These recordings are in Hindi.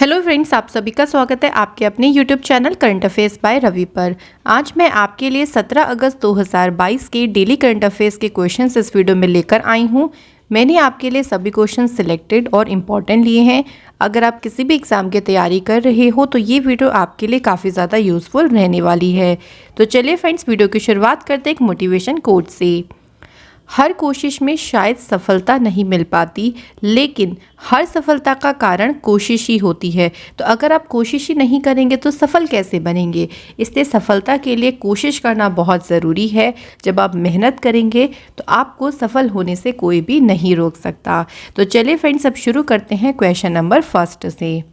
हेलो फ्रेंड्स, आप सभी का स्वागत है आपके अपने YouTube channel current affairs by Ravi पर। आज मैं आपके लिए 17 अगस्त 2022 के डेली करंट अफेयर्स के क्वेश्चंस इस वीडियो में लेकर आई हूं। मैंने आपके लिए सभी क्वेश्चन सिलेक्टेड और इम्पॉर्टेंट लिए हैं। अगर आप किसी भी एग्ज़ाम की तैयारी कर रहे हो तो ये वीडियो आपके लिए काफ़ी ज़्यादा यूज़फुल रहने वाली है। तो चलिए फ्रेंड्स, वीडियो की शुरुआत करते हैं एक मोटिवेशन कोट से। हर कोशिश में शायद सफलता नहीं मिल पाती, लेकिन हर सफलता का कारण कोशिश ही होती है। तो अगर आप कोशिश ही नहीं करेंगे तो सफल कैसे बनेंगे। इसलिए सफलता के लिए कोशिश करना बहुत ज़रूरी है। जब आप मेहनत करेंगे तो आपको सफल होने से कोई भी नहीं रोक सकता। तो चलिए फ्रेंड्स, अब शुरू करते हैं क्वेश्चन नंबर फर्स्ट से।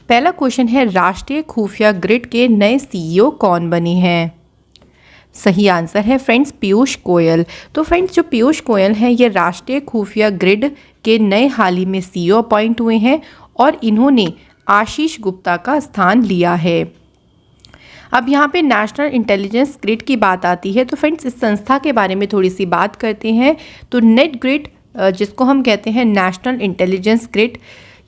पहला क्वेश्चन है, राष्ट्रीय खुफिया ग्रिड के नए सीईओ कौन बने हैं। सही आंसर है फ्रेंड्स पीयूष गोयल। तो फ्रेंड्स, जो पीयूष गोयल हैं ये राष्ट्रीय खुफिया ग्रिड के नए हाल ही में सीईओ अपॉइंट हुए हैं और इन्होंने आशीष गुप्ता का स्थान लिया है। अब यहाँ पे नेशनल इंटेलिजेंस ग्रिड की बात आती है तो फ्रेंड्स इस संस्था के बारे में थोड़ी सी बात करते हैं। तो नेट ग्रिड, जिसको हम कहते हैं नेशनल इंटेलिजेंस ग्रिड,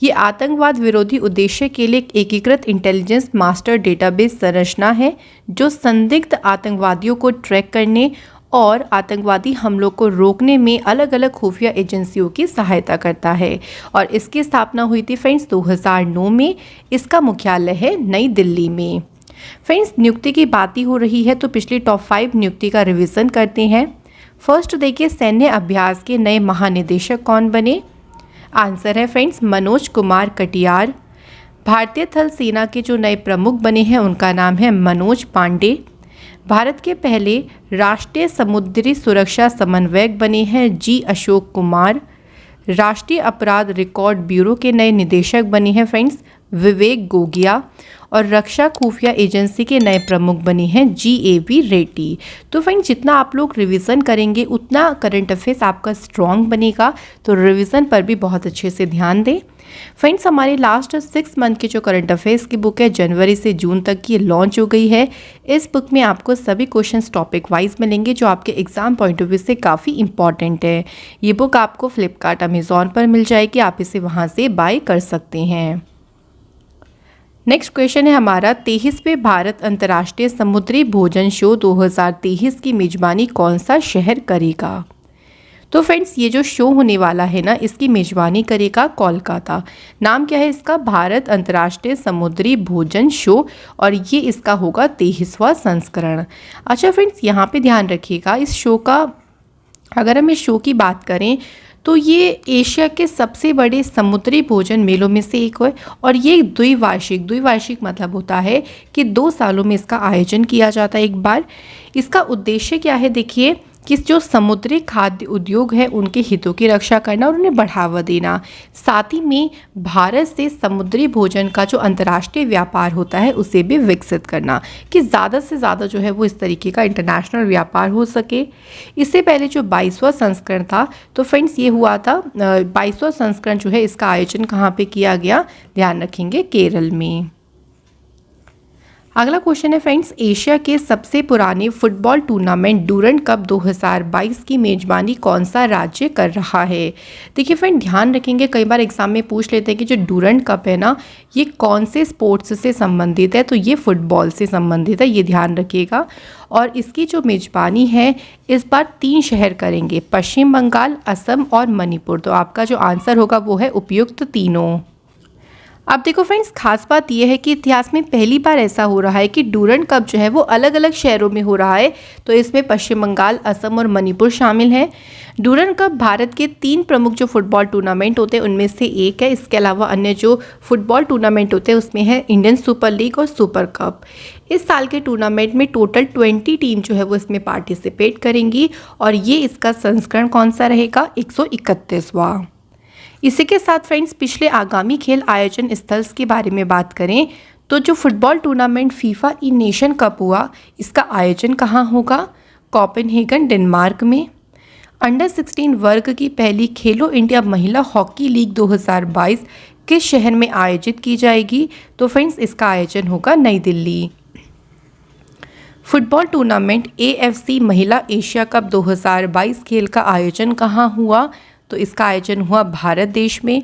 ये आतंकवाद विरोधी उद्देश्य के लिए एक एकीकृत इंटेलिजेंस मास्टर डेटाबेस संरचना है जो संदिग्ध आतंकवादियों को ट्रैक करने और आतंकवादी हमलों को रोकने में अलग अलग खुफिया एजेंसियों की सहायता करता है। और इसकी स्थापना हुई थी फ्रेंड्स 2009 में। इसका मुख्यालय है नई दिल्ली में। फ्रेंड्स, नियुक्ति की बात ही हो रही है तो पिछली टॉप 5 नियुक्ति का रिवीजन करते हैं। फर्स्ट देखिए, सैन्य अभ्यास के नए महानिदेशक कौन बने। आंसर है फ्रेंड्स मनोज कुमार कटियार। भारतीय थल सेना के जो नए प्रमुख बने हैं उनका नाम है मनोज पांडे। भारत के पहले राष्ट्रीय समुद्री सुरक्षा समन्वयक बने हैं जी अशोक कुमार। राष्ट्रीय अपराध रिकॉर्ड ब्यूरो के नए निदेशक बने हैं फ्रेंड्स विवेक गोगिया। और रक्षा खुफिया एजेंसी के नए प्रमुख बने हैं GAV रेड्डी। तो फ्रेंड्स, जितना आप लोग रिवीजन करेंगे उतना करंट अफेयर्स आपका स्ट्रॉन्ग बनेगा। तो रिवीजन पर भी बहुत अच्छे से ध्यान दें। फ्रेंड्स, हमारी लास्ट 6 मंथ की जो करंट अफेयर्स की बुक है जनवरी से जून तक की लॉन्च हो गई है। इस बुक में आपको सभी क्वेश्चंस टॉपिक वाइज मिलेंगे जो आपके एग्जाम पॉइंट ऑफ व्यू से काफ़ी इंपॉर्टेंट है। ये बुक आपको फ्लिपकार्ट अमेजॉन पर मिल जाएगी, आप इसे वहाँ से बाय कर सकते हैं। नेक्स्ट क्वेश्चन है हमारा, 23वें भारत अंतर्राष्ट्रीय समुद्री भोजन शो 2023 की मेजबानी कौन सा शहर करेगा। तो फ्रेंड्स, ये जो शो होने वाला है ना, इसकी मेजबानी करेगा कोलकाता। नाम क्या है इसका, भारत अंतर्राष्ट्रीय समुद्री भोजन शो, और ये इसका होगा 23वां संस्करण। अच्छा फ्रेंड्स, यहाँ पे ध्यान रखिएगा, इस शो का, अगर हम इस शो की बात करें तो ये एशिया के सबसे बड़े समुद्री भोजन मेलों में से एक है। और ये द्विवार्षिक मतलब होता है कि 2 सालों में इसका आयोजन किया जाता है एक बार। इसका उद्देश्य क्या है, देखिए कि जो समुद्री खाद्य उद्योग है उनके हितों की रक्षा करना और उन्हें बढ़ावा देना, साथ ही में भारत से समुद्री भोजन का जो अंतर्राष्ट्रीय व्यापार होता है उसे भी विकसित करना, कि ज़्यादा से ज़्यादा जो है वो इस तरीके का इंटरनेशनल व्यापार हो सके। इससे पहले जो 22वां संस्करण था, तो फ्रेंड्स ये हुआ था 22वां संस्करण जो है इसका आयोजन कहाँ पे किया गया, ध्यान रखेंगे केरल में। अगला क्वेश्चन है फ्रेंड्स, एशिया के सबसे पुराने फुटबॉल टूर्नामेंट डूरंड कप 2022 की मेजबानी कौन सा राज्य कर रहा है। देखिए फ्रेंड, ध्यान रखेंगे, कई बार एग्जाम में पूछ लेते हैं कि जो डूरंड कप है ना, ये कौन से स्पोर्ट्स से संबंधित है। तो ये फुटबॉल से संबंधित है, ये ध्यान रखिएगा। और इसकी जो मेजबानी है इस बार 3 शहर करेंगे, पश्चिम बंगाल, असम और मणिपुर। तो आपका जो आंसर होगा वो है उपयुक्त तीनों। अब देखो फ्रेंड्स, खास बात यह है कि इतिहास में पहली बार ऐसा हो रहा है कि डूरंड कप जो है वो अलग अलग शहरों में हो रहा है। तो इसमें पश्चिम बंगाल, असम और मणिपुर शामिल हैं। डूरंड कप भारत के 3 प्रमुख जो फुटबॉल टूर्नामेंट होते हैं उनमें से एक है। इसके अलावा अन्य जो फुटबॉल टूर्नामेंट होते हैं उसमें है इंडियन सुपर लीग और सुपर कप। इस साल के टूर्नामेंट में टोटल 20 टीम जो है वो इसमें पार्टिसिपेट करेंगी। और ये इसका संस्करण कौन सा रहेगा, 131वां। इसी के साथ फ्रेंड्स, पिछले आगामी खेल आयोजन स्थल के बारे में बात करें तो जो फुटबॉल टूर्नामेंट फीफा ई नेशन कप हुआ, इसका आयोजन कहाँ होगा, कोपेनहेगन डेनमार्क में। अंडर 16 वर्ग की पहली खेलो इंडिया महिला हॉकी लीग 2022 किस शहर में आयोजित की जाएगी। तो फ्रेंड्स, इसका आयोजन होगा नई दिल्ली। फुटबॉल टूर्नामेंट AFC महिला एशिया कप 2022 खेल का आयोजन कहाँ हुआ। तो इसका आयोजन हुआ भारत देश में।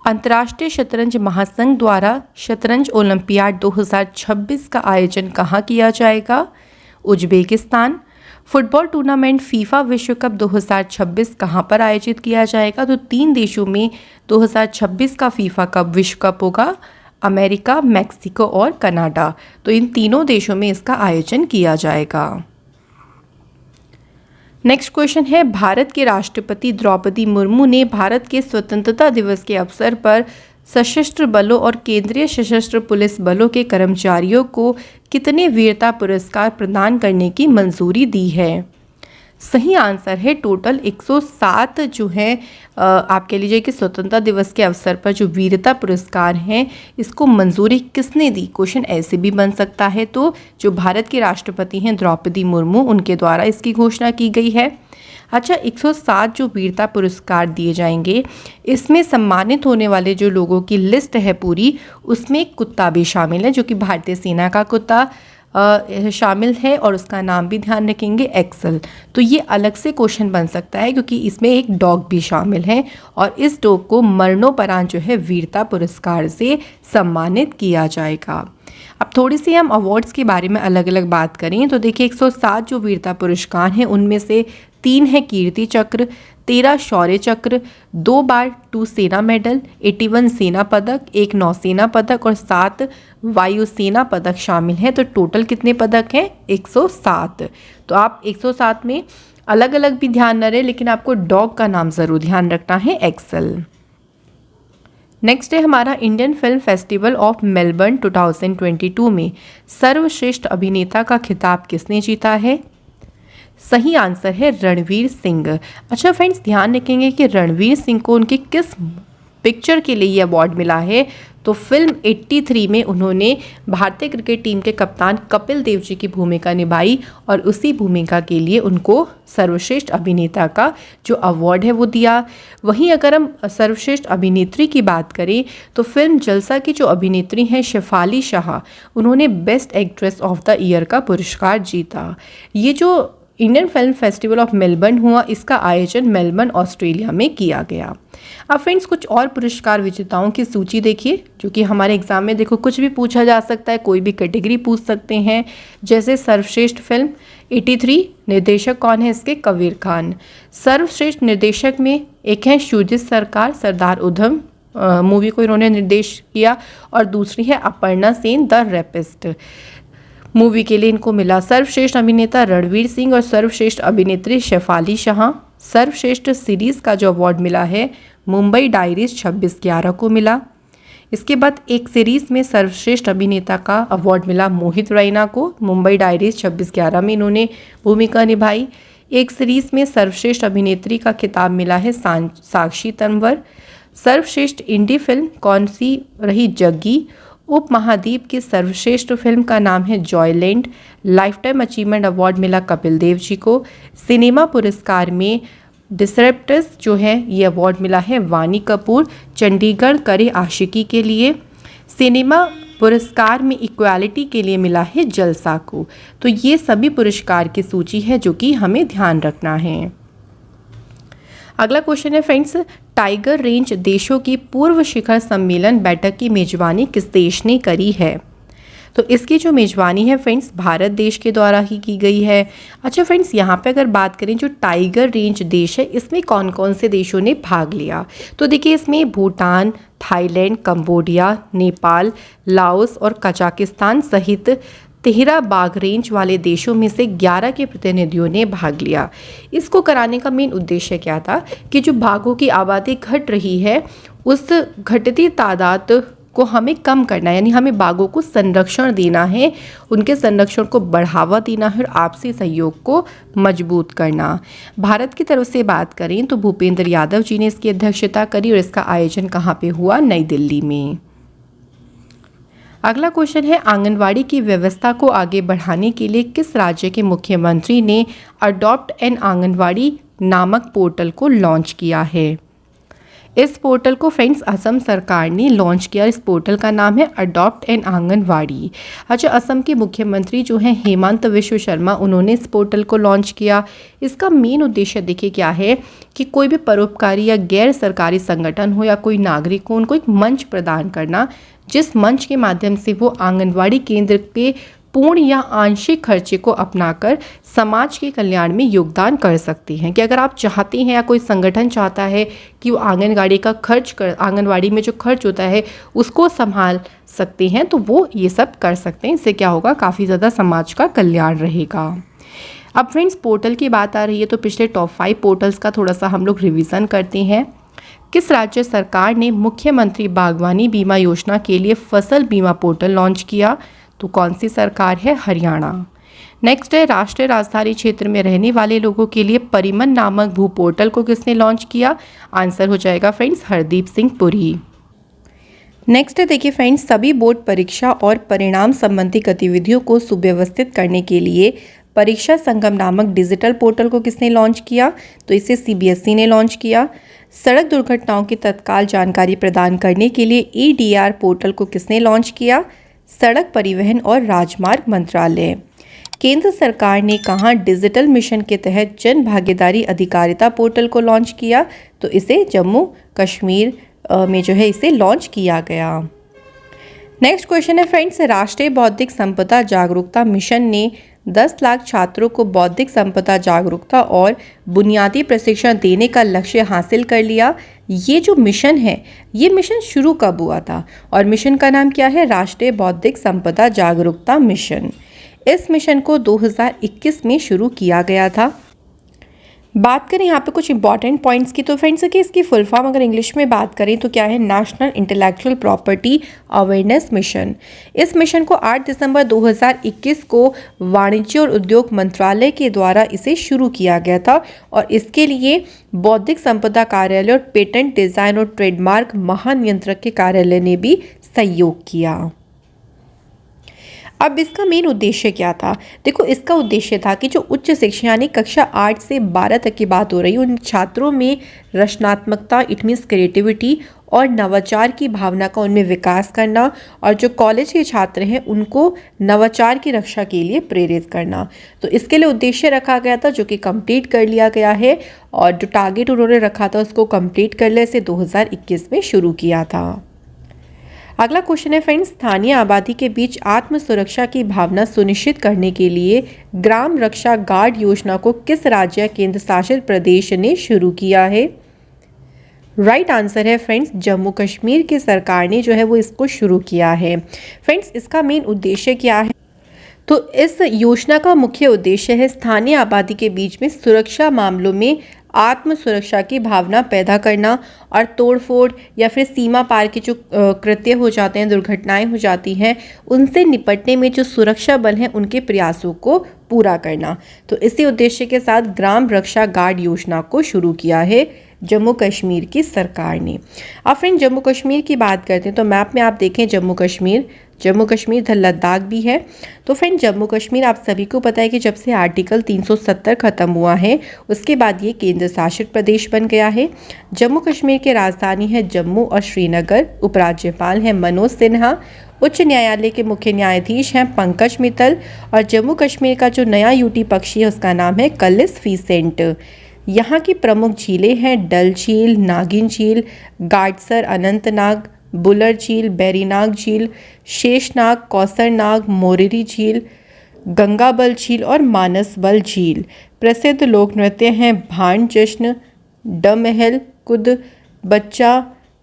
अंतर्राष्ट्रीय शतरंज महासंघ द्वारा शतरंज ओलंपियाड 2026 का आयोजन कहाँ किया जाएगा? उज्बेकिस्तान। फुटबॉल टूर्नामेंट फीफा विश्व कप 2026 कहाँ पर आयोजित किया जाएगा? तो 3 देशों में 2026 का फीफा कप विश्व कप होगा, अमेरिका, मैक्सिको और कनाडा। तो इन तीनों देशों में इसका आयोजन किया जाएगा। नेक्स्ट क्वेश्चन है, भारत के राष्ट्रपति द्रौपदी मुर्मू ने भारत के स्वतंत्रता दिवस के अवसर पर सशस्त्र बलों और केंद्रीय सशस्त्र पुलिस बलों के कर्मचारियों को कितने वीरता पुरस्कार प्रदान करने की मंजूरी दी है? सही आंसर है टोटल 107 जो है आप कह लीजिए कि स्वतंत्रता दिवस के अवसर पर जो वीरता पुरस्कार हैं इसको मंजूरी किसने दी? क्वेश्चन ऐसे भी बन सकता है। तो जो भारत के राष्ट्रपति हैं द्रौपदी मुर्मू, उनके द्वारा इसकी घोषणा की गई है। अच्छा, 107 जो वीरता पुरस्कार दिए जाएंगे, इसमें सम्मानित होने वाले जो लोगों की लिस्ट है पूरी, उसमें एक कुत्ता भी शामिल है जो कि भारतीय सेना का कुत्ता शामिल है और उसका नाम भी ध्यान रखेंगे एक्सल। तो ये अलग से क्वेश्चन बन सकता है क्योंकि इसमें एक डॉग भी शामिल है और इस डॉग को मरणोपरांत जो है वीरता पुरस्कार से सम्मानित किया जाएगा। अब थोड़ी सी हम अवार्ड्स के बारे में अलग अलग बात करें तो देखिए 107 जो वीरता पुरस्कार हैं उनमें से 3 है कीर्ति चक्र, 13 शौर्य चक्र, 2 बार 2 सेना मेडल, 81 सेना पदक, 1 नौसेना पदक और 7 वायुसेना पदक शामिल हैं। तो टोटल कितने पदक हैं? 107। तो आप 107 में अलग अलग भी ध्यान न रहे, लेकिन आपको डॉग का नाम ज़रूर ध्यान रखना है, एक्सल। नेक्स्ट है हमारा Indian film festival of Melbourne 2022 में सर्वश्रेष्ठ अभिनेता का खिताब किसने जीता है? सही आंसर है रणवीर सिंह। अच्छा फ्रेंड्स, ध्यान रखेंगे कि रणवीर सिंह को उनकी किस पिक्चर के लिए ये अवार्ड मिला है? तो फिल्म 83 में उन्होंने भारतीय क्रिकेट टीम के कप्तान कपिल देव जी की भूमिका निभाई और उसी भूमिका के लिए उनको सर्वश्रेष्ठ अभिनेता का जो अवार्ड है वो दिया। वहीं अगर हम सर्वश्रेष्ठ अभिनेत्री की बात करें तो फिल्म जलसा की जो अभिनेत्री हैं शेफाली शाह, उन्होंने best actress of the year का पुरस्कार जीता। ये जो Indian film festival of Melbourne हुआ, इसका आयोजन मेलबर्न ऑस्ट्रेलिया में किया गया। अब फ्रेंड्स कुछ और पुरस्कार विजेताओं की सूची देखिए, जो कि हमारे एग्जाम में देखो कुछ भी पूछा जा सकता है, कोई भी कैटेगरी पूछ सकते हैं। जैसे सर्वश्रेष्ठ फिल्म 83, निर्देशक कौन है इसके? कबीर खान। सर्वश्रेष्ठ निर्देशक में एक है शुजित सरकार, सरदार उधम मूवी को इन्होंने निर्देश किया, और दूसरी है Aparna Sen, the rapist movie के लिए इनको मिला। सर्वश्रेष्ठ अभिनेता रणवीर सिंह और सर्वश्रेष्ठ अभिनेत्री शेफाली शाह। सर्वश्रेष्ठ सीरीज़ का जो अवार्ड मिला है मुंबई डायरीज 26/11 को मिला। इसके बाद एक सीरीज़ में सर्वश्रेष्ठ अभिनेता का अवार्ड मिला मोहित रैना को, मुंबई डायरीज 26/11 में इन्होंने भूमिका निभाई। एक सीरीज़ में सर्वश्रेष्ठ अभिनेत्री का खिताब मिला है साक्षी तंवर। सर्वश्रेष्ठ इंडी फिल्म कौन सी रही? जग्गी। उप महाद्वीप की सर्वश्रेष्ठ फिल्म का नाम है Joyland. Life time achievement award मिला कपिल देव जी को। सिनेमा पुरस्कार में डिसरेप्टर्स जो है ये अवार्ड मिला है वानी कपूर, चंडीगढ़ करे आशिकी के लिए। सिनेमा पुरस्कार में इक्वालिटी के लिए मिला है जलसा को। तो ये सभी पुरस्कार की सूची है जो कि हमें ध्यान रखना है। अगला क्वेश्चन है फ्रेंड्स, टाइगर रेंज देशों की पूर्व शिखर सम्मेलन बैठक की मेजबानी किस देश ने करी है? तो इसकी जो मेजबानी है फ्रेंड्स भारत देश के द्वारा ही की गई है। अच्छा फ्रेंड्स, यहाँ पे अगर बात करें जो टाइगर रेंज देश है इसमें कौन कौन से देशों ने भाग लिया? तो देखिए इसमें Bhutan, Thailand, Cambodia, Nepal, Laos और कजाकिस्तान सहित 13 बाघ रेंज वाले देशों में से 11 के प्रतिनिधियों ने भाग लिया। इसको कराने का मेन उद्देश्य क्या था कि जो बाघों की आबादी घट रही है उस घटती तादाद को हमें कम करना है, यानी हमें बाघों को संरक्षण देना है, उनके संरक्षण को बढ़ावा देना है और आपसी सहयोग को मजबूत करना। भारत की तरफ से बात करें तो भूपेंद्र यादव जी ने इसकी अध्यक्षता करी और इसका आयोजन कहाँ पे हुआ? नई दिल्ली में। अगला क्वेश्चन है, आंगनवाड़ी की व्यवस्था को आगे बढ़ाने के लिए किस राज्य के मुख्यमंत्री ने अडॉप्ट एन आंगनवाड़ी नामक पोर्टल को लॉन्च किया है? इस पोर्टल को फ्रेंड्स असम सरकार ने लॉन्च किया। इस पोर्टल का नाम है अडॉप्ट एन आंगनवाड़ी। अच्छा, असम के मुख्यमंत्री जो हैं हेमंत बिश्व शर्मा, उन्होंने इस पोर्टल को लॉन्च किया। इसका मेन उद्देश्य देखिए क्या है कि कोई भी परोपकारी या गैर सरकारी संगठन हो या कोई नागरिक हो, उनको एक मंच प्रदान करना, जिस मंच के माध्यम से वो आंगनवाड़ी केंद्र के पूर्ण या आंशिक खर्चे को अपनाकर समाज के कल्याण में योगदान कर सकती हैं। कि अगर आप चाहती हैं या कोई संगठन चाहता है कि वो आंगनवाड़ी में जो खर्च होता है उसको संभाल सकते हैं, तो वो ये सब कर सकते हैं। इससे क्या होगा, काफ़ी ज़्यादा समाज का कल्याण रहेगा। अब फ्रेंड्स, पोर्टल की बात आ रही है तो पिछले टॉप 5 पोर्टल्स का थोड़ा सा हम लोग रिवीजन करते हैं। किस राज्य सरकार ने मुख्यमंत्री बागवानी बीमा योजना के लिए फसल बीमा पोर्टल लॉन्च किया? तो कौन सी सरकार है? हरियाणा। नेक्स्ट है, राष्ट्रीय राजधानी क्षेत्र में रहने वाले लोगों के लिए परिमन नामक भू पोर्टल को किसने लॉन्च किया? आंसर हो जाएगा फ्रेंड्स हरदीप सिंह पुरी। नेक्स्ट है, देखिए फ्रेंड्स, सभी बोर्ड परीक्षा और परिणाम संबंधी गतिविधियों को सुव्यवस्थित करने के लिए परीक्षा संगम नामक डिजिटल पोर्टल को किसने लॉन्च किया? तो इसे CBSE ने लॉन्च किया। सड़क दुर्घटनाओं की तत्काल जानकारी प्रदान करने के लिए EDR पोर्टल को किसने लॉन्च किया? सड़क परिवहन और राजमार्ग मंत्रालय। केंद्र सरकार ने कहाँ डिजिटल मिशन के तहत जन भागीदारी अधिकारिता पोर्टल को लॉन्च किया? तो इसे जम्मू कश्मीर में जो है इसे लॉन्च किया गया। नेक्स्ट क्वेश्चन है फ्रेंड्स, राष्ट्रीय बौद्धिक संपदा जागरूकता मिशन ने 10 लाख छात्रों को बौद्धिक संपदा जागरूकता और बुनियादी प्रशिक्षण देने का लक्ष्य हासिल कर लिया। ये जो मिशन है, ये मिशन शुरू कब हुआ था? और मिशन का नाम क्या है? राष्ट्रीय बौद्धिक संपदा जागरूकता मिशन। इस मिशन को 2021 में शुरू किया गया था। बात करें यहाँ पे कुछ इंपॉर्टेंट पॉइंट्स की, तो फ्रेंड्स कि इसकी फुल फॉर्म अगर इंग्लिश में बात करें तो क्या है? National intellectual property awareness mission. इस मिशन को 8 दिसंबर 2021 को वाणिज्य और उद्योग मंत्रालय के द्वारा इसे शुरू किया गया था और इसके लिए बौद्धिक संपदा कार्यालय और पेटेंट डिजाइन और ट्रेडमार्क महानियंत्रक के कार्यालय ने भी सहयोग किया। अब इसका मेन उद्देश्य क्या था? देखो, इसका उद्देश्य था कि जो उच्च शिक्षा यानी कक्षा 8 से 12 तक की बात हो रही है, उन छात्रों में रचनात्मकता, इट मीन्स क्रिएटिविटी और नवाचार की भावना का उनमें विकास करना, और जो कॉलेज के छात्र हैं उनको नवाचार की रक्षा के लिए प्रेरित करना। तो इसके लिए उद्देश्य रखा गया था जो कि कंप्लीट कर लिया गया है, और जो टारगेट उन्होंने रखा था उसको कंप्लीट कर लिया, इसे 2021 में शुरू किया था। अगला क्वेश्चन है फ्रेंड्स, स्थानीय आबादी के बीच आत्म सुरक्षा की भावना सुनिश्चित करने के लिए ग्राम रक्षा गार्ड योजना को किस राज्य या केंद्र शासित प्रदेश ने शुरू किया है? राइट आंसर है फ्रेंड्स जम्मू कश्मीर की सरकार ने जो है वो इसको शुरू किया है। फ्रेंड्स, इसका मेन उद्देश्य क्या है? तो इस योजना का मुख्य उद्देश्य है स्थानीय आबादी के बीच में सुरक्षा मामलों में आत्म सुरक्षा की भावना पैदा करना और तोड़फोड़ या फिर सीमा पार के जो कृत्य हो जाते हैं, दुर्घटनाएं हो जाती हैं, उनसे निपटने में जो सुरक्षा बल हैं उनके प्रयासों को पूरा करना। तो इसी उद्देश्य के साथ ग्राम रक्षा गार्ड योजना को शुरू किया है जम्मू कश्मीर की सरकार ने। अब फ्रेंड, जम्मू कश्मीर की बात करते हैं तो मैप में आप देखें जम्मू कश्मीर इधर लद्दाख भी है। तो फ्रेंड, जम्मू कश्मीर आप सभी को पता है कि जब से आर्टिकल 370 खत्म हुआ है उसके बाद ये केंद्र शासित प्रदेश बन गया है। जम्मू कश्मीर की राजधानी है जम्मू और श्रीनगर। उपराज्यपाल हैं मनोज सिन्हा। उच्च न्यायालय के मुख्य न्यायाधीश हैं पंकज मित्तल। और जम्मू कश्मीर का जो नया यूटी पक्षी है उसका नाम है कलिस फीसेंट। यहाँ की प्रमुख झीलें हैं डल झील, नागिन झील, गाडसर, अनंतनाग, बुलर झील, बैरीनाग झील, शेषनाग, कौसरनाग, मोरेरी झील, गंगाबल झील और मानसबल झील। प्रसिद्ध लोक नृत्य हैं भांड जश्न, डमहल, कुद, बच्चा,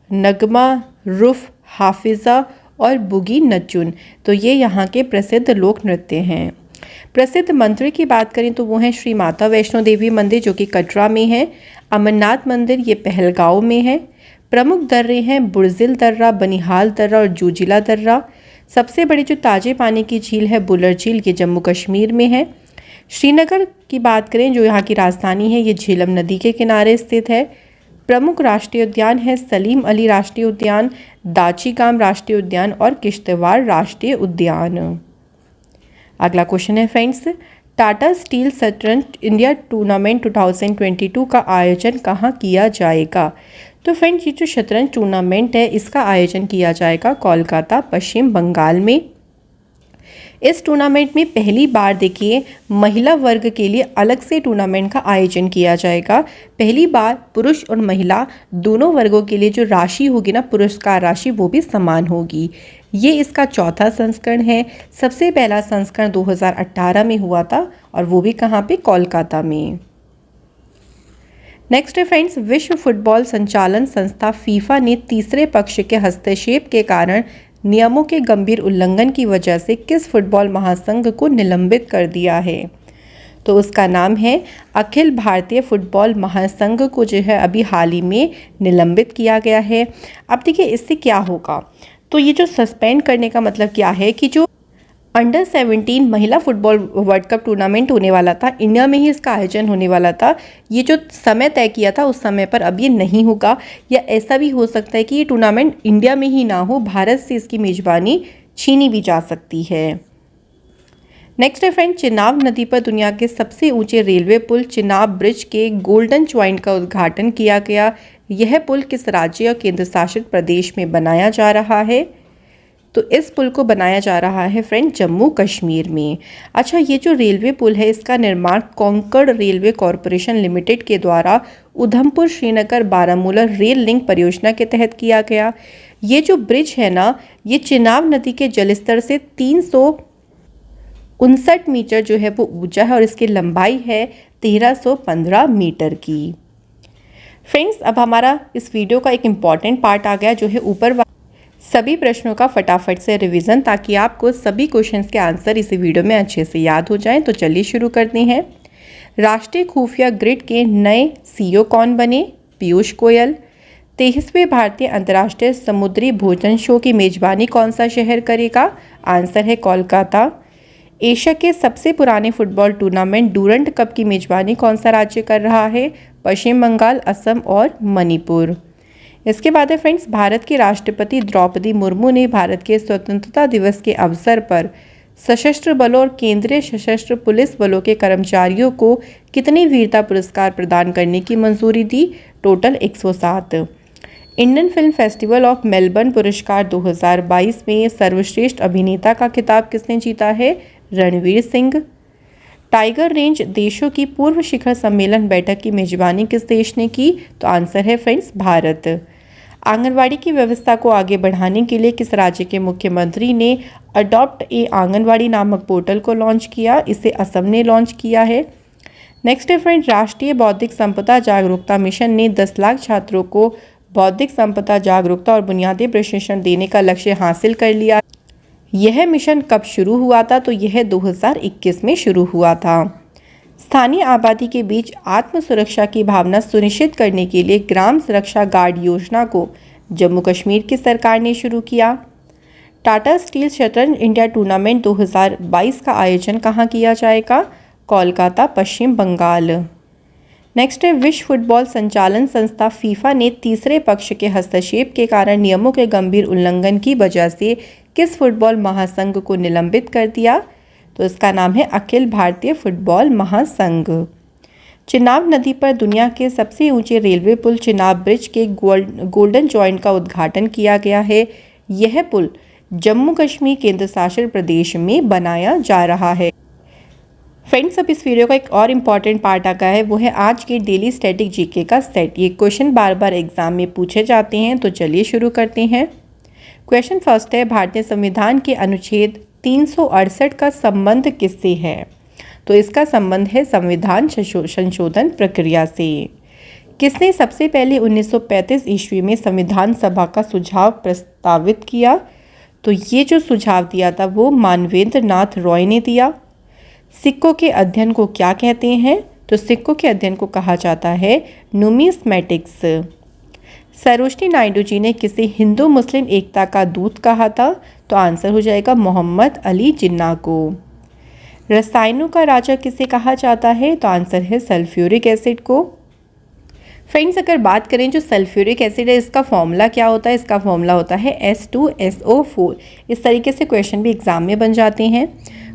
नगमा, रुफ, हाफिज़ा और बुगी नचुन। तो ये यहाँ के प्रसिद्ध लोक नृत्य हैं। प्रसिद्ध मंदिर की बात करें तो वो हैं श्री माता वैष्णो देवी मंदिर जो कि कटरा में है। अमरनाथ मंदिर ये पहलगांव में है। प्रमुख दर्रे हैं बुर्जिल दर्रा, बनिहाल दर्रा और जूजिला दर्रा। सबसे बड़ी जो ताजे पानी की झील है बुलर झील, ये जम्मू कश्मीर में है। श्रीनगर की बात करें जो यहाँ की राजधानी है, ये झेलम नदी के किनारे स्थित है। प्रमुख राष्ट्रीय उद्यान है सलीम अली राष्ट्रीय उद्यान, दाचीगाम राष्ट्रीय उद्यान और किश्तवाड़ राष्ट्रीय उद्यान। अगला क्वेश्चन है फ्रेंड्स, टाटा स्टील शतरंज इंडिया टूर्नामेंट 2022 का आयोजन कहाँ किया जाएगा? तो फ्रेंड्स ये जो शतरंज टूर्नामेंट है इसका आयोजन किया जाएगा कोलकाता पश्चिम बंगाल में। इस टूर्नामेंट में पहली बार देखिए महिला वर्ग के लिए अलग से टूर्नामेंट का आयोजन किया जाएगा। पहली बार पुरुष और महिला दोनों वर्गों के लिए जो राशि होगी ना, पुरस्कार राशि, वो भी समान होगी। ये इसका चौथा संस्करण है। सबसे पहला संस्करण 2018 में हुआ था और वो भी कहाँ पे, कोलकाता में। नेक्स्ट है फ्रेंड्स, विश्व फुटबॉल संचालन संस्था फीफा ने तीसरे पक्ष के हस्तक्षेप के कारण नियमों के गंभीर उल्लंघन की वजह से किस फुटबॉल महासंघ को निलंबित कर दिया है? तो उसका नाम है अखिल भारतीय फुटबॉल महासंघ को जो है अभी हाल ही में निलंबित किया गया है। अब देखिए इससे क्या होगा, तो ये जो सस्पेंड करने का मतलब क्या है कि जो अंडर 17 महिला फुटबॉल वर्ल्ड कप टूर्नामेंट होने वाला था, इंडिया में ही इसका आयोजन होने वाला था, ये जो समय तय किया था उस समय पर अब ये नहीं होगा, या ऐसा भी हो सकता है कि ये टूर्नामेंट इंडिया में ही ना हो, भारत से इसकी मेजबानी छीनी भी जा सकती है। नेक्स्ट है फ्रेंड, चिनाब नदी पर दुनिया के सबसे ऊंचे रेलवे पुल चिनाब ब्रिज के गोल्डन ज्वाइंट का उद्घाटन किया गया। यह पुल किस राज्य और केंद्र शासित प्रदेश में बनाया जा रहा है? तो इस पुल को बनाया जा रहा है फ्रेंड जम्मू कश्मीर में। अच्छा, ये जो रेलवे पुल है इसका निर्माण कोंकण रेलवे कॉरपोरेशन लिमिटेड के द्वारा उधमपुर श्रीनगर बारामूला रेल लिंक परियोजना के तहत किया गया। ये जो ब्रिज है ना, ये चिनाब नदी के जलस्तर से 359 मीटर जो है वो ऊंचा है और इसकी लंबाई है 1315 मीटर की। फ्रेंड्स, अब हमारा इस वीडियो का एक इम्पॉर्टेंट पार्ट आ गया जो है ऊपर सभी प्रश्नों का फटाफट से रिवीजन, ताकि आपको सभी क्वेश्चंस के आंसर इसी वीडियो में अच्छे से याद हो जाएं। तो चलिए शुरू करते हैं। राष्ट्रीय खुफिया ग्रिड के नए सीईओ कौन बने? पीयूष गोयल। 23वें भारतीय अंतर्राष्ट्रीय समुद्री भोजन शो की मेजबानी कौन सा शहर करेगा? आंसर है कोलकाता। एशिया के सबसे पुराने फुटबॉल टूर्नामेंट डूरंट कप की मेजबानी कौन सा राज्य कर रहा है? पश्चिम बंगाल, असम और मणिपुर। इसके बाद है फ्रेंड्स, भारत की राष्ट्रपति द्रौपदी मुर्मू ने भारत के स्वतंत्रता दिवस के अवसर पर सशस्त्र बलों और केंद्रीय सशस्त्र पुलिस बलों के कर्मचारियों को कितने वीरता पुरस्कार प्रदान करने की मंजूरी दी? Total 107। Indian film festival of Melbourne पुरस्कार 2022 में सर्वश्रेष्ठ अभिनेता का खिताब किसने जीता है? रणवीर सिंह। टाइगर रेंज देशों की पूर्व शिखर सम्मेलन बैठक की मेजबानी किस देश ने की? तो आंसर है फ्रेंड्स भारत। आंगनवाड़ी की व्यवस्था को आगे बढ़ाने के लिए किस राज्य के मुख्यमंत्री ने अडॉप्ट ए आंगनवाड़ी नामक पोर्टल को लॉन्च किया? इसे असम ने लॉन्च किया है। नेक्स्ट है फ्रेंड्स, राष्ट्रीय बौद्धिक संपदा जागरूकता मिशन ने 10 लाख छात्रों को बौद्धिक संपदा जागरूकता और बुनियादी प्रशिक्षण देने का लक्ष्य हासिल कर लिया। यह मिशन कब शुरू हुआ था? तो यह 2021 में शुरू हुआ था। स्थानीय आबादी के बीच आत्म सुरक्षा की भावना सुनिश्चित करने के लिए ग्राम सुरक्षा गार्ड योजना को जम्मू कश्मीर की सरकार ने शुरू किया। टाटा स्टील शतरंज इंडिया टूर्नामेंट 2022 का आयोजन कहाँ किया जाएगा? कोलकाता, पश्चिम बंगाल। नेक्स्ट है, विश्व फुटबॉल संचालन संस्था फीफा ने तीसरे पक्ष के हस्तक्षेप के कारण नियमों के गंभीर उल्लंघन की वजह से किस फुटबॉल महासंघ को निलंबित कर दिया? तो इसका नाम है अखिल भारतीय फुटबॉल महासंघ। चिनाब नदी पर दुनिया के सबसे ऊंचे रेलवे पुल चिनाब ब्रिज के गोल्डन ज्वाइंट का उद्घाटन किया गया है। यह पुल जम्मू कश्मीर केंद्र शासित प्रदेश में बनाया जा रहा है। फ्रेंड्स, अब इस वीडियो का एक और इम्पॉर्टेंट पार्ट आ गया है, वो है आज के डेली स्टैटिक जीके का सेट। ये क्वेश्चन बार बार एग्जाम में पूछे जाते हैं, तो चलिए शुरू करते हैं। क्वेश्चन फर्स्ट है, भारतीय संविधान के अनुच्छेद 368 का संबंध किससे है? तो इसका संबंध है संविधान संशोधन प्रक्रिया से। किसने सबसे पहले 1935 ईस्वी में संविधान सभा का सुझाव प्रस्तावित किया? तो ये जो सुझाव दिया था वो मानवेंद्र नाथ रॉय ने दिया। सिक्कों के अध्ययन को क्या कहते हैं? तो सिक्कों के अध्ययन को कहा जाता है न्यूमिस्मेटिक्स। सरोजिनी नायडू जी ने किसे हिंदू मुस्लिम एकता का दूत कहा था? तो आंसर हो जाएगा मोहम्मद अली जिन्ना को। रसायनों का राजा किसे कहा जाता है? तो आंसर है सल्फ्यूरिक एसिड को। फ्रेंड्स, अगर बात करें जो सल्फ्यूरिक एसिड है इसका फॉर्मूला क्या होता है? इसका फॉर्मूला होता है H2SO4। इस तरीके से क्वेश्चन भी एग्जाम में बन जाते हैं।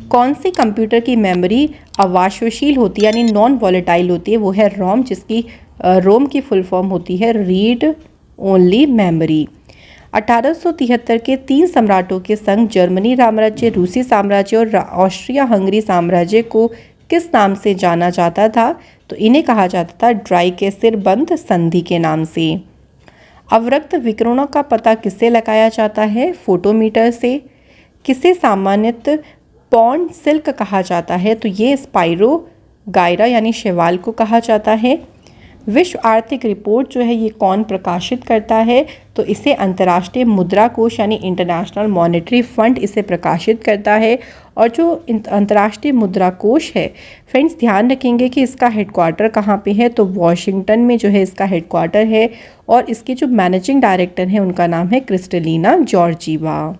कौन सी कंप्यूटर की मेमोरी अवाशोशील होती है यानी नॉन वॉलेटाइल होती है? वो है रोम, जिसकी रोम की फुल फॉर्म होती है रीड ओनली मेमोरी। 1873 के 3 सम्राटों के संग जर्मनी साम्राज्य, रूसी साम्राज्य और ऑस्ट्रिया हंगरी साम्राज्य को किस नाम से जाना जाता था? तो इन्हें कहा जाता था ड्राइकेसिर बंद संधि के नाम से। अवरक्त विकिरणों का पता किससे लगाया जाता है? फोटोमीटर से। किसे सामान्यतः पॉन्ड सिल्क कहा जाता है? तो ये स्पाइरो गायरा यानी शैवाल को कहा जाता है। विश्व आर्थिक रिपोर्ट जो है ये कौन प्रकाशित करता है? तो इसे अंतर्राष्ट्रीय मुद्रा कोष यानी इंटरनेशनल मॉनेटरी फंड इसे प्रकाशित करता है। और जो अंतर्राष्ट्रीय मुद्रा कोष है फ्रेंड्स, ध्यान रखेंगे कि इसका हेडक्वार्टर कहाँ पे है? तो वॉशिंगटन में जो है इसका हेडक्वार्टर है। और इसके जो मैनेजिंग डायरेक्टर हैं उनका नाम है क्रिस्टलिना जॉर्जीवा।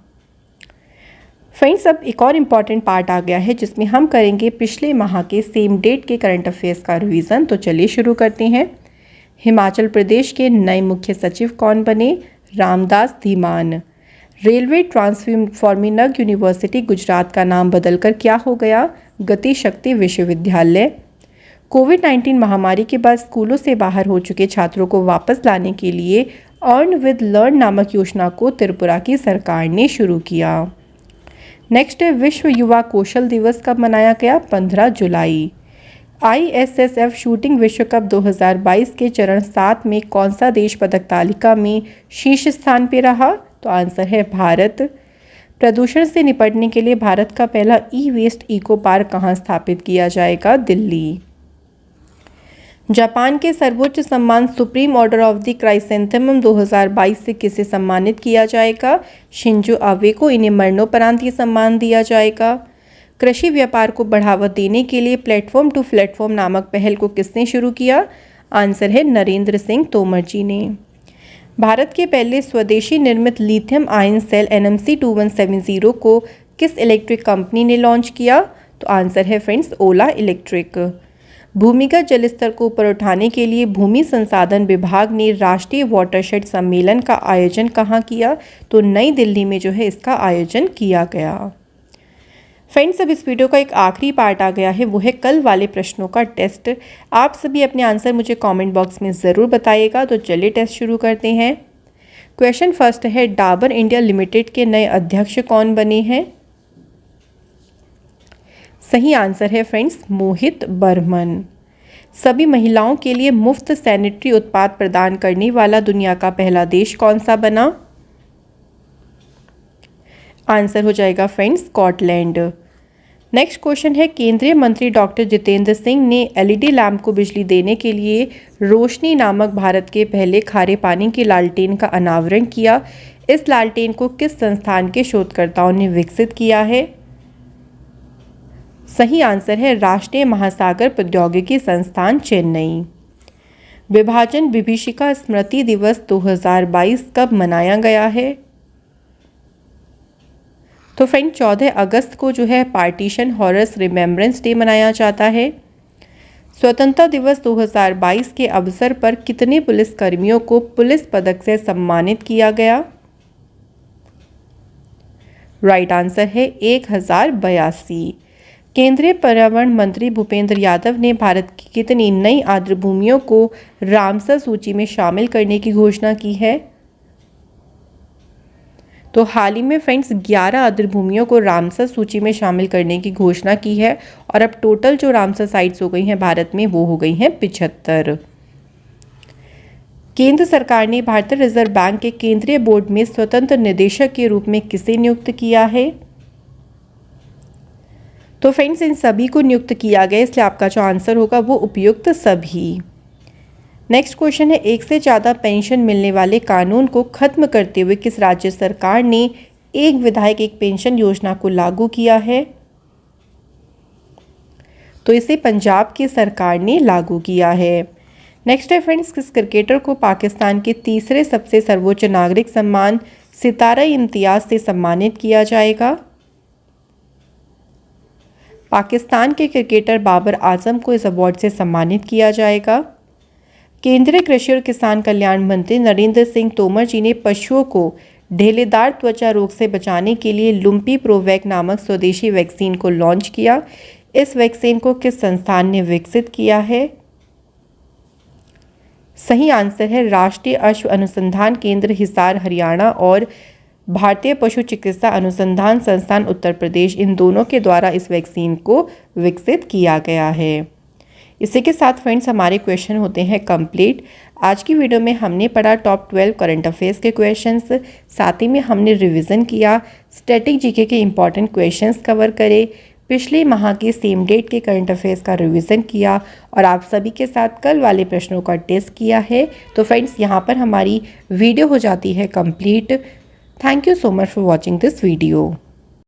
फ्रेंड्स, अब एक और इम्पॉर्टेंट पार्ट आ गया है जिसमें हम करेंगे पिछले माह के सेम डेट के करंट अफेयर्स का रिवीजन। तो चलिए शुरू करते हैं। हिमाचल प्रदेश के नए मुख्य सचिव कौन बने? Ramdas Dhiman. Railway transforming university Gujarat का नाम बदलकर क्या हो गया? गति शक्ति विश्वविद्यालय। कोविड-19 महामारी के बाद स्कूलों से बाहर हो चुके छात्रों को वापस लाने के लिए अर्न विद लर्न नामक योजना को त्रिपुरा की सरकार ने शुरू किया। नेक्स्ट है विश्व युवा कौशल दिवस कब मनाया गया? 15 जुलाई। ISSF शूटिंग विश्व कप 2022 के चरण 7 में कौन सा देश पदक तालिका में शीर्ष स्थान पे रहा? तो आंसर है भारत। प्रदूषण से निपटने के लिए भारत का पहला ई-वेस्ट इको पार्क कहाँ स्थापित किया जाएगा? दिल्ली। जापान के सर्वोच्च सम्मान supreme order of the chrysanthemum 2022 से किसे सम्मानित किया जाएगा? शिंजो आबे को। इन्हें मरणोपरांत ये सम्मान दिया जाएगा। कृषि व्यापार को बढ़ावा देने के लिए प्लेटफॉर्म टू प्लेटफॉर्म नामक पहल को किसने शुरू किया? आंसर है नरेंद्र सिंह तोमर जी ने। भारत के पहले स्वदेशी निर्मित लिथियम आयन सेल NMC 2170 को किस इलेक्ट्रिक कंपनी ने लॉन्च किया? तो आंसर है फ्रेंड्स ओला इलेक्ट्रिक। भूमिगत जलस्तर को ऊपर उठाने के लिए भूमि संसाधन विभाग ने राष्ट्रीय वाटरशेड सम्मेलन का आयोजन कहाँ किया? तो नई दिल्ली में जो है इसका आयोजन किया गया। फ्रेंड्स, अब इस वीडियो का एक आखिरी पार्ट आ गया है, वो है कल वाले प्रश्नों का टेस्ट। आप सभी अपने आंसर मुझे कमेंट बॉक्स में ज़रूर बताइएगा। तो चलिए टेस्ट शुरू करते हैं। क्वेश्चन फर्स्ट है, डाबर इंडिया लिमिटेड के नए अध्यक्ष कौन बने हैं? सही आंसर है फ्रेंड्स मोहित बर्मन। सभी महिलाओं के लिए मुफ्त सैनिटरी उत्पाद प्रदान करने वाला दुनिया का पहला देश कौन सा बना? आंसर हो जाएगा फ्रेंड्स स्कॉटलैंड। नेक्स्ट क्वेश्चन है, केंद्रीय मंत्री डॉक्टर जितेंद्र सिंह ने LED लैंप को बिजली देने के लिए रोशनी नामक भारत के पहले खारे पानी की लालटेन का अनावरण किया। इस लालटेन को किस संस्थान के शोधकर्ताओं ने विकसित किया है? सही आंसर है राष्ट्रीय महासागर प्रौद्योगिकी संस्थान चेन्नई। विभाजन विभीषिका स्मृति दिवस 2022 कब मनाया गया है? तो फ्रेंड 14 अगस्त को जो है पार्टीशन हॉरस रिमेम्बरेंस डे मनाया जाता है। स्वतंत्रता दिवस 2022 के अवसर पर कितने पुलिसकर्मियों को पुलिस पदक से सम्मानित किया गया? राइट आंसर है 1082। केंद्रीय पर्यावरण मंत्री भूपेंद्र यादव ने भारत की कितनी नई आर्द्रभूमियों को रामसर सूची में शामिल करने की घोषणा की है? तो हाल ही में फ्रेंड्स 11 आर्द्रभूमियों को रामसर सूची में शामिल करने की घोषणा की है। और अब टोटल जो रामसर साइट्स हो गई हैं भारत में वो हो गई हैं 75। केंद्र सरकार ने भारतीय रिजर्व बैंक के केंद्रीय बोर्ड में स्वतंत्र निदेशक के रूप में किसे नियुक्त किया है? तो फ्रेंड्स इन सभी को नियुक्त किया गया, इसलिए आपका जो आंसर होगा वो उपयुक्त सभी। नेक्स्ट क्वेश्चन है, एक से ज़्यादा पेंशन मिलने वाले कानून को खत्म करते हुए किस राज्य सरकार ने एक विधायक एक पेंशन योजना को लागू किया है? तो इसे पंजाब की सरकार ने लागू किया है। नेक्स्ट है फ्रेंड्स, किस क्रिकेटर को पाकिस्तान के तीसरे सबसे सर्वोच्च नागरिक सम्मान सितारा इम्तियाज से सम्मानित किया जाएगा? पाकिस्तान के क्रिकेटर बाबर आजम को इस अवार्ड से सम्मानित किया जाएगा। केंद्रीय कृषि और किसान कल्याण मंत्री नरेंद्र सिंह तोमर जी ने पशुओं को ढेलेदार त्वचा रोग से बचाने के लिए लुम्पी प्रोवैक नामक स्वदेशी वैक्सीन को लॉन्च किया। इस वैक्सीन को किस संस्थान ने विकसित किया है? सही आंसर है राष्ट्रीय अश्व अनुसंधान केंद्र हिसार हरियाणा और भारतीय पशु चिकित्सा अनुसंधान संस्थान उत्तर प्रदेश, इन दोनों के द्वारा इस वैक्सीन को विकसित किया गया है। इसी के साथ फ्रेंड्स हमारे क्वेश्चन होते हैं कंप्लीट। आज की वीडियो में हमने पढ़ा टॉप 12 करंट अफेयर्स के क्वेश्चंस, साथ ही में हमने रिवीजन किया, स्टैटिक जीके के इंपॉर्टेंट क्वेश्चंस कवर करे, पिछले माह के सेम डेट के करंट अफेयर्स का रिवीजन किया और आप सभी के साथ कल वाले प्रश्नों का टेस्ट किया है। तो फ्रेंड्स यहाँ पर हमारी वीडियो हो जाती है complete. Thank you so much for watching this video.